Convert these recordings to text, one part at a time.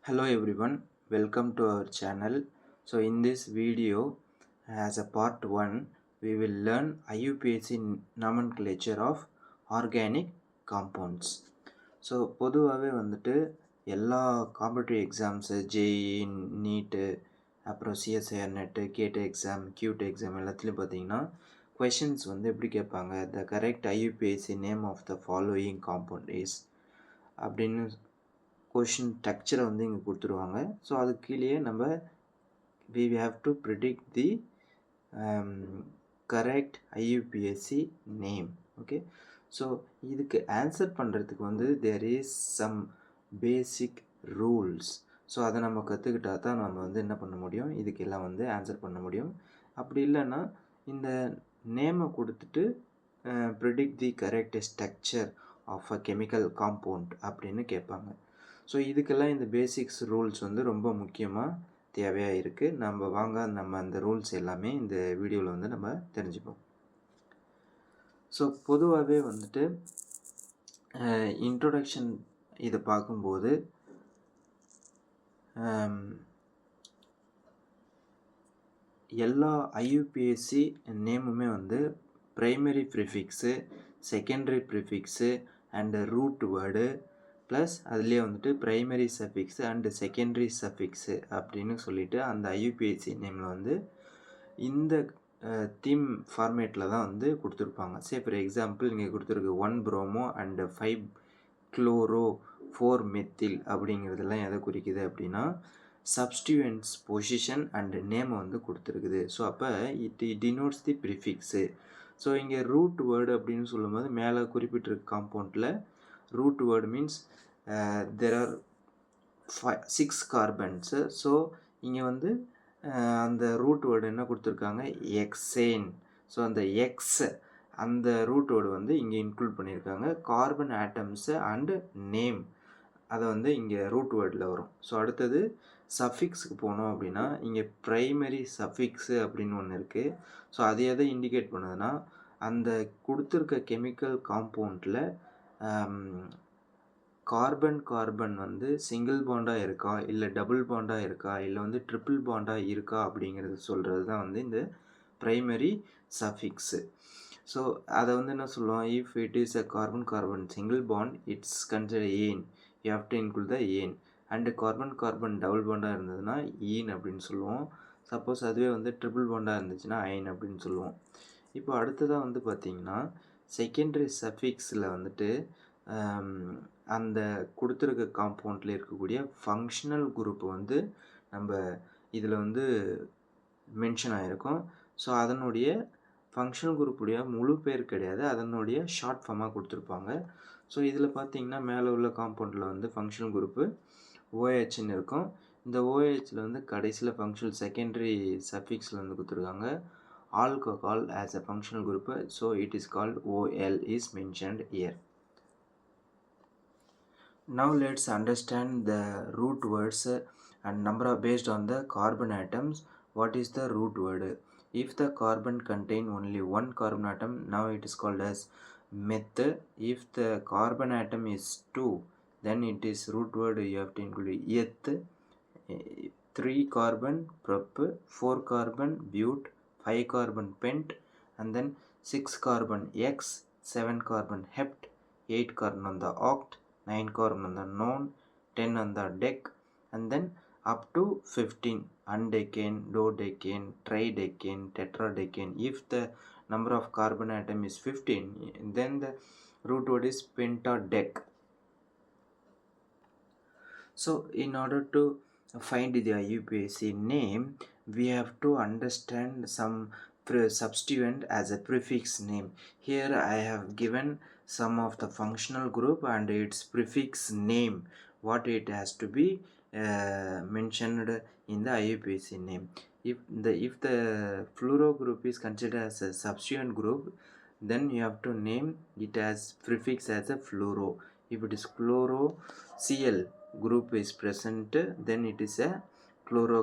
Hello everyone, welcome to our channel. So in this video, as a part 1, we will learn IUPAC nomenclature of organic compounds. So பொதுவாகவே வந்துட்டு எல்லா competitive exams JEE NEET அப்புறம் CSIR NET GATE exam CUET exam எல்லாத்துலேயும் பார்த்தீங்கன்னா questions வந்து எப்படி கேட்பாங்க, the correct IUPAC name of the following compound is அப்படின்னு கொஷின் ஸ்ட்ரக்சரை வந்து இங்கே கொடுத்துருவாங்க. ஸோ அதுக்கு கீழேயே நம்ம we have to predict the correct IUPAC name. Okay, so இதுக்கு ஆன்சர் பண்ணுறதுக்கு வந்து there is some basic rules. So அதை நம்ம கற்றுக்கிட்டா தான் நம்ம வந்து என்ன பண்ண முடியும், இதுக்கெல்லாம் வந்து ஆன்சர் பண்ண முடியும். அப்படி இல்லைன்னா இந்த நேமை கொடுத்துட்டு predict the correct structure of a chemical compound அப்படின்னு கேட்பாங்க. ஸோ இதுக்கெல்லாம் இந்த பேசிக்ஸ் ரூல்ஸ் வந்து ரொம்ப முக்கியமாக தேவையாக இருக்குது. நம்ம அந்த ரூல்ஸ் எல்லாமே இந்த வீடியோவில் வந்து நம்ம தெரிஞ்சுப்போம். ஸோ பொதுவாகவே வந்துட்டு இன்ட்ரோடக்ஷன் இதை பார்க்கும்போது எல்லா ஐயுபிஎஸ்சி நேமுமே வந்து primary prefix, secondary prefix and root word plus அதுலேயே வந்துட்டு primary suffix and secondary suffix அப்படின்னு சொல்லிட்டு அந்த ஐயுபிஎஸ்சி நேமில் வந்து இந்த தீம் ஃபார்மேட்டில் தான் வந்து கொடுத்துருப்பாங்க. ஃபார் எக்ஸாம்பிள் இங்கே கொடுத்துருக்கு 1 ப்ரோமோ அண்டு 5 குளோரோ 4 மெத்தில் அப்படிங்கிறதுலாம் எதை குறிக்குது அப்படின்னா சப்ஸ்டியூயன்ட்ஸ் பொசிஷன் அண்டு நேமை வந்து கொடுத்துருக்குது. ஸோ அப்போ it denotes the prefix. So இங்கே ரூட் வேர்டு அப்படின்னு சொல்லும்போது மேலே குறிப்பிட்டிருக்க காம்பவுண்டில் root word means there are 6 carbons. So இங்கே வந்து அந்த ரூட் வேர்டு என்ன கொடுத்துருக்காங்க, எக்ஸேன். ஸோ அந்த எக்ஸ் அந்த ரூட் வேர்டு வந்து இங்கே இன்க்ளூட் பண்ணியிருக்காங்க. கார்பன் ஆட்டம்ஸு அண்டு நேம் அதை வந்து இங்கே ரூட் வேர்டில் வரும். ஸோ அடுத்தது சஃபிக்ஸுக்கு போனோம் அப்படின்னா இங்கே ப்ரைமரி சஃபிக்ஸு அப்படின்னு ஒன்று இருக்குது. ஸோ அது எதை இண்டிகேட் பண்ணுதுன்னா அந்த கொடுத்துருக்க கெமிக்கல் காம்பவுண்டில் கார்பன் வந்து சிங்கிள் பாண்டாக இருக்கா இல்லை டபுள் பாண்டாக இருக்கா இல்லை வந்து ட்ரிபிள் பாண்டாக இருக்கா அப்படிங்கிறது சொல்கிறது தான் வந்து இந்த ப்ரைமரி சஃபிக்ஸு. ஸோ அதை வந்து என்ன சொல்லுவோம், if it is a carbon single bond it's consider ane, you have to include the ane. And carbon double பாண்டாக இருந்ததுன்னா ஈன் அப்படின்னு சொல்லுவோம். சப்போஸ் அதுவே வந்து ட்ரிபிள் பாண்டாக இருந்துச்சுன்னா ஐன் அப்படின்னு சொல்லுவோம். இப்போ அடுத்ததாக வந்து பார்த்திங்கன்னா செகண்டரி சஃபிக்ஸில் வந்துட்டு அந்த கொடுத்துருக்க காம்பவுண்டில் இருக்கக்கூடிய ஃபங்க்ஷனல் குரூப் வந்து நம்ம இதில் வந்து மென்ஷன் ஆகிருக்கும். ஸோ அதனுடைய ஃபங்க்ஷனல் குரூப்புடைய முழு பேர் கிடையாது, அதனுடைய ஷார்ட் ஃபார்மாக கொடுத்துருப்பாங்க. ஸோ இதில் பார்த்திங்கன்னா மேலே உள்ள காம்பவுண்டில் வந்து ஃபங்க்ஷனல் குரூப்பு ஓஹெச்ன்னு இருக்கும். இந்த ஓஹெச்சில் வந்து கடைசியில் ஃபங்க்ஷனல் செகண்டரி சஃபிக்ஸில் வந்து கொடுத்துருக்காங்க alcohol as a functional group, so it is called OL is mentioned here. Now let's understand the root words and number of based on the carbon atoms. What is the root word? If the carbon contain only one carbon atom, now it is called as meth. If the carbon atom is 2, then it is root word you have to include eth. 3 carbon prop, 4 carbon bute, 5 carbon pent, and then 6 carbon X, 7 carbon hept, 8 carbon on the oct, 9 carbon on the non, 10 on the dec, and then up to 15 undecane, dodecane, tridecane, tetradecane. If the number of carbon atom is 15, then the root word is pentadec. So in order to find the IUPAC name, we have to understand some substituent as a prefix name. Here I have given some of the functional group and its prefix name, what it has to be mentioned in the IUPAC name. If the fluoro group is considered as a substituent group, then you have to name it as prefix as a fluoro. If it is chloro Cl group is present, then it is a chloro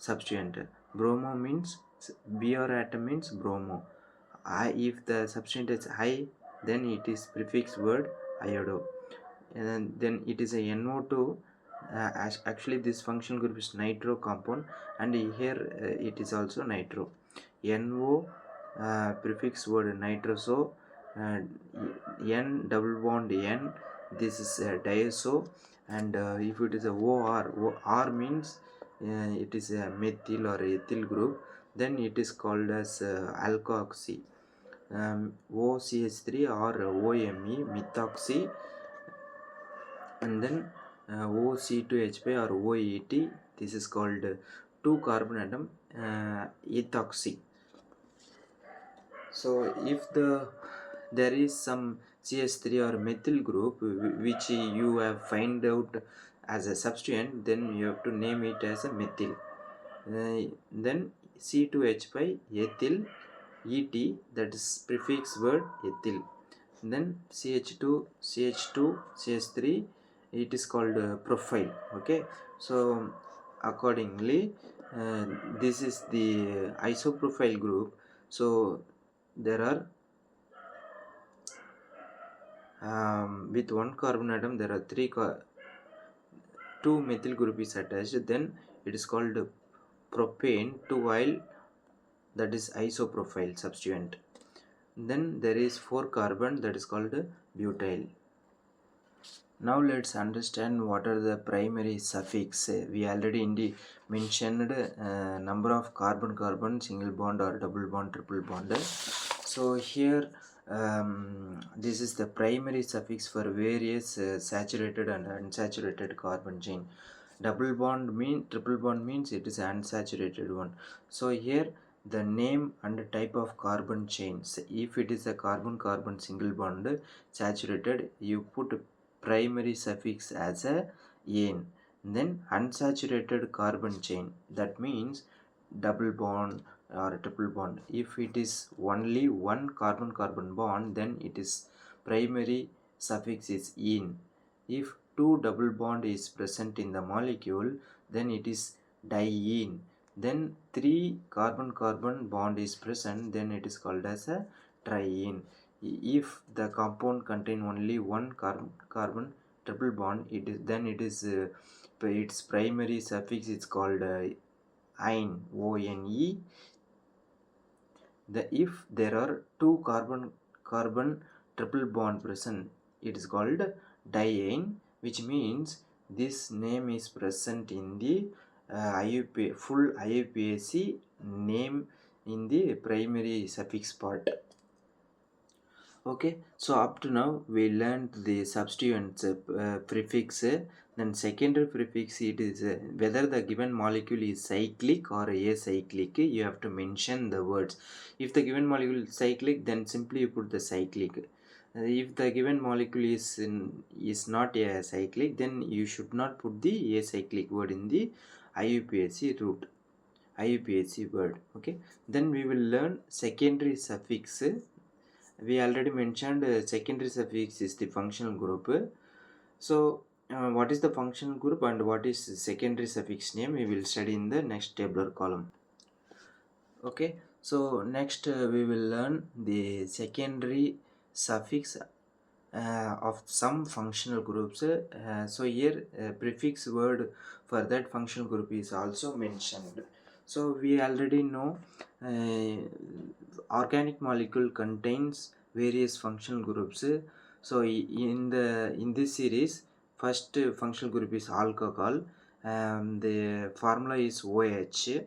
substituent. Bromo means Br atom means bromo. If the substituent is high, then it is prefix word iodo, and then it is a NO2 Actually this functional group is nitro compound, and here it is also nitro. NO prefix word nitroso, uh, N double bond N, this is diazo, and if it is a OR means it is a methyl or ethyl group, then it is called as alkoxy. OCH3 or OMe methoxy, and then OC2H5 or OET, this is called 2 carbon atom ethoxy. So if there is some CH3 or methyl group which you have find out as a substituent, then you have to name it as a methyl. Then C2H5 ethyl ET, that is prefix word ethyl. Then CH2 CH3, it is called profile. Okay, so accordingly this is the isoprofile group. So there are with one carbon atom there are two methyl group is attached, then it is called propane 2-yle, that is isoprofile substituent. Then there is 4 carbon, that is called butyl. Now let's understand what are the primary suffix. We already mentioned number of carbon single bond or double bond, triple bond. So here this is the primary suffix for various saturated and unsaturated carbon chain. Triple bond means it is unsaturated one. So here the name and type of carbon chains. If it is a carbon single bond saturated, you put primary suffix as a ane. Then unsaturated carbon chain, that means double bond or triple bond. If it is only one carbon bond, then it is primary suffix is ene. If two double bond is present in the molecule, then it is diene. Then three carbon bond is present, then it is called as a triene. If the compound contain only one carbon triple bond, it is its primary suffix is called ine, O-N-E. If there are two carbon triple bond present, it is called diene, which means this name is present in the full IUPAC name in the primary suffix part. Okay, so up to now we learned the substituents prefix. Then secondary prefix, it is whether the given molecule is cyclic or acyclic. You have to mention the words. If the given molecule is cyclic, then simply you put the cyclic. If the given molecule is not acyclic, then you should not put the acyclic word in the IUPAC root. IUPAC word. Okay, then we will learn secondary suffix. We already mentioned secondary suffix is the functional group. So what is the functional group and what is secondary suffix name, we will study in the next tabular column. Okay, so next we will learn the secondary suffix of some functional groups. So here prefix word for that functional group is also mentioned. So we already know organic molecule contains various functional groups. So in this series, first functional group is alcohol. The formula is OH.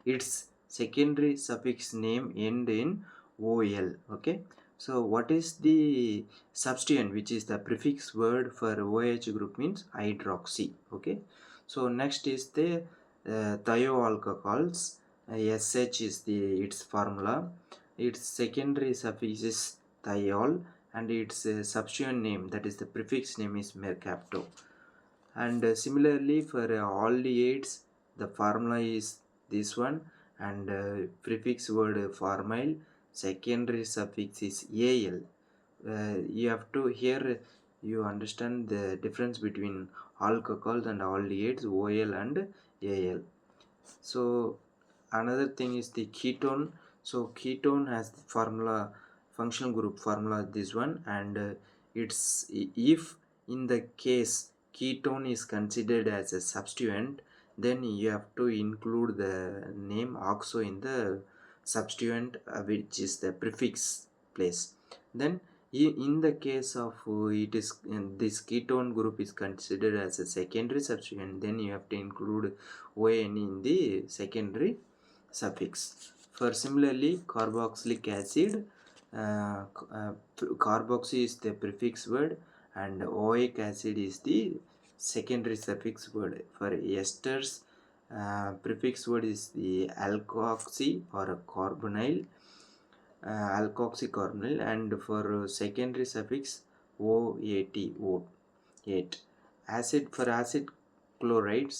Its secondary suffix name end in OL. Okay, so what is the substituent, which is the prefix word for OH group, means hydroxy. Okay, so next is the thioalcohols. SH is its formula. Its secondary suffix is thiol, and its substituent name, that is the prefix name, is mercapto. And similarly for aldehydes, the formula is this one, and prefix word formyl, secondary suffix is al. You have to here you understand the difference between alcohols and aldehydes, OL and al. So another thing is the ketone. So ketone has the formula, functional group formula, this one, and it's if in the case ketone is considered as a substituent, then you have to include the name oxo in the substituent, which is the prefix place. Then in the case of it is this ketone group is considered as a secondary substituent, then you have to include ON in the secondary suffix. For similarly carboxylic acid, uh, carboxy is the prefix word and oic acid is the secondary suffix word. For esters, prefix word is the alkoxy or carbonyl, alkoxycarbonyl, and for secondary suffix OAT, O8. Acid, for acid chlorides,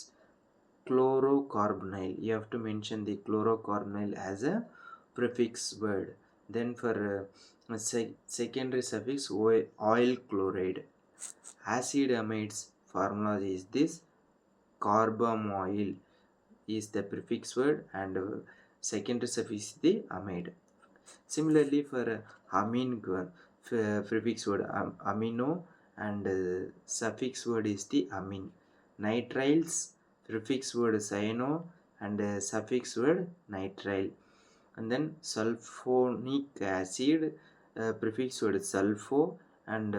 chlorocarbonyl, you have to mention the chlorocarbonyl as a prefix word. Then for secondary suffix oil chloride. Acid amides formula is this, carbamoyl is the prefix word and secondary suffix is the amide. Similarly for amine, prefix word amino and suffix word is the amine. Nitriles, prefix word cyano and suffix word nitrile. And then sulfonic acid, prefix word sulfo and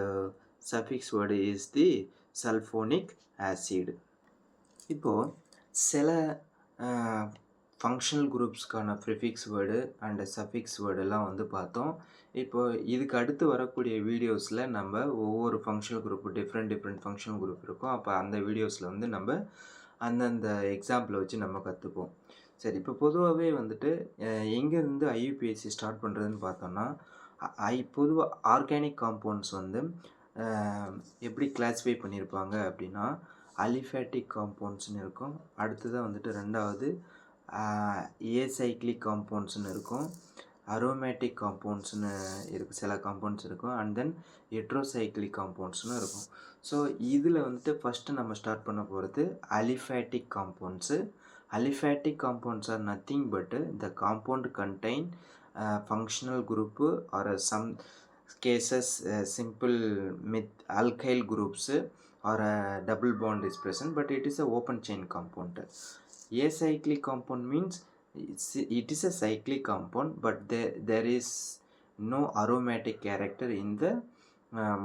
suffix word is the sulfonic acid. இப்போ சில functional குரூப்ஸ்க்கான prefix word and suffix வேர்டெல்லாம் வந்து பார்த்தோம். இப்போ இதுக்கு அடுத்து வரக்கூடிய வீடியோஸில் நம்ம ஒவ்வொரு functional group different functional group இருக்கும். அப்போ அந்த வீடியோஸில் வந்து நம்ம அந்தந்த எக்ஸாம்பிளை வச்சு நம்ம கற்றுப்போம். சரி, இப்போ பொதுவாகவே வந்துட்டு எங்கேருந்து ஐயுபிஎஸ்சி ஸ்டார்ட் பண்ணுறதுன்னு பார்த்தோம்னா, பொதுவாக ஆர்கானிக் காம்பவுண்ட்ஸ் வந்து எப்படி கிளாஸிஃபை பண்ணியிருப்பாங்க அப்படின்னா, அலிஃபேட்டிக் காம்பவுண்ட்ஸ்னு இருக்கும். அடுத்ததாக வந்துட்டு ரெண்டாவது ஏசைக்ளிக் காம்பவுண்ட்ஸ்னு இருக்கும். அரோமேட்டிக் காம்பவுண்ட்ஸ்னு இருக்குது, சில காம்பவுண்ட்ஸ் இருக்கும். அண்ட் தென் ஹெட்ரோசைக்ளிக் காம்பவுண்ட்ஸ்னு இருக்கும். ஸோ இதில் வந்துட்டு ஃபஸ்ட்டு நம்ம ஸ்டார்ட் பண்ண போகிறது aliphatic compounds. Aliphatic compounds R nothing but the compound contain functional group or some cases simple alkyl groups or a double bond is present, but it is a open chain compound. Acyclic compound means it is a cyclic compound, but there is no aromatic character in the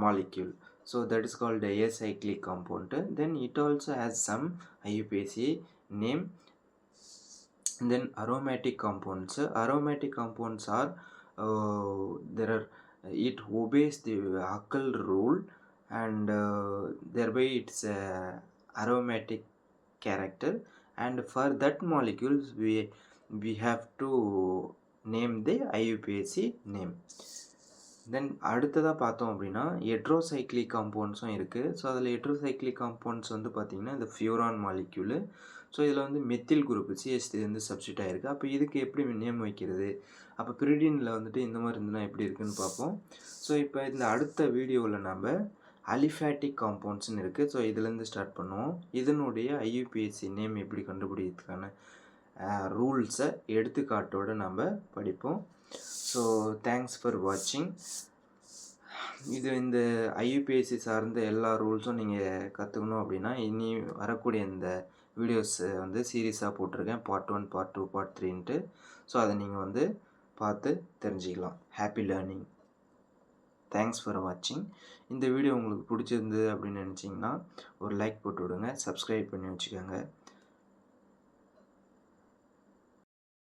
molecule, so that is called a acyclic compound. Then it also has some IUPAC name. And then aromatic compounds are there are it obeys the Huckel rule and thereby it's aromatic character, and for that molecules we have to name the IUPAC name. தென் அடுத்ததாக பார்த்தோம் அப்படின்னா heterocyclic காம்பவுண்ட்ஸும் இருக்குது. So அதில் heterocyclic compounds வந்து பார்த்திங்கன்னா இந்த furan மாலிக்யூலு. So இதில் வந்து மெத்தில் குரூப் சிஎஸ்டி வந்து சப்ஸ்டியூட் ஆகிருக்கு. அப்போ இதுக்கு எப்படி நேம் வைக்கிறது, அப்போ பிரிடினில் வந்துட்டு இந்த மாதிரி இருந்ததுன்னா எப்படி இருக்குதுன்னு பார்ப்போம். ஸோ இப்போ இந்த அடுத்த வீடியோவில் நம்ம அலிஃபேட்டிக் காம்பவுண்ட்ஸ்னு இருக்குது. ஸோ இதுலேருந்து ஸ்டார்ட் பண்ணுவோம். இதனுடைய ஐயுபிஎஸ்சி நேம் எப்படி கண்டுபிடிக்கிறதுக்கான ரூல்ஸை எடுத்துக்காட்டோடு நம்ம படிப்போம். ஸோ தேங்க்ஸ் ஃபார் வாட்சிங். இது இந்த ஐயுபிஎஸ்சி சார்ந்த எல்லா ரூல்ஸும் நீங்கள் கற்றுக்கணும் அப்படின்னா இனி வரக்கூடிய இந்த வீடியோஸ் வந்து சீரியஸாக போட்டிருக்கேன், பார்ட் 1, பார்ட் 2, பார்ட் 3ன்ட்டு. ஸோ அதை நீங்கள் வந்து பார்த்து தெரிஞ்சுக்கலாம். Happy learning. தேங்க்ஸ் ஃபார் வாட்சிங். இந்த வீடியோ உங்களுக்கு பிடிச்சிருந்தது அப்படின்னு நினச்சிங்கன்னா ஒரு லைக் போட்டு விடுங்க, சப்ஸ்கிரைப் பண்ணி வச்சுக்கோங்க.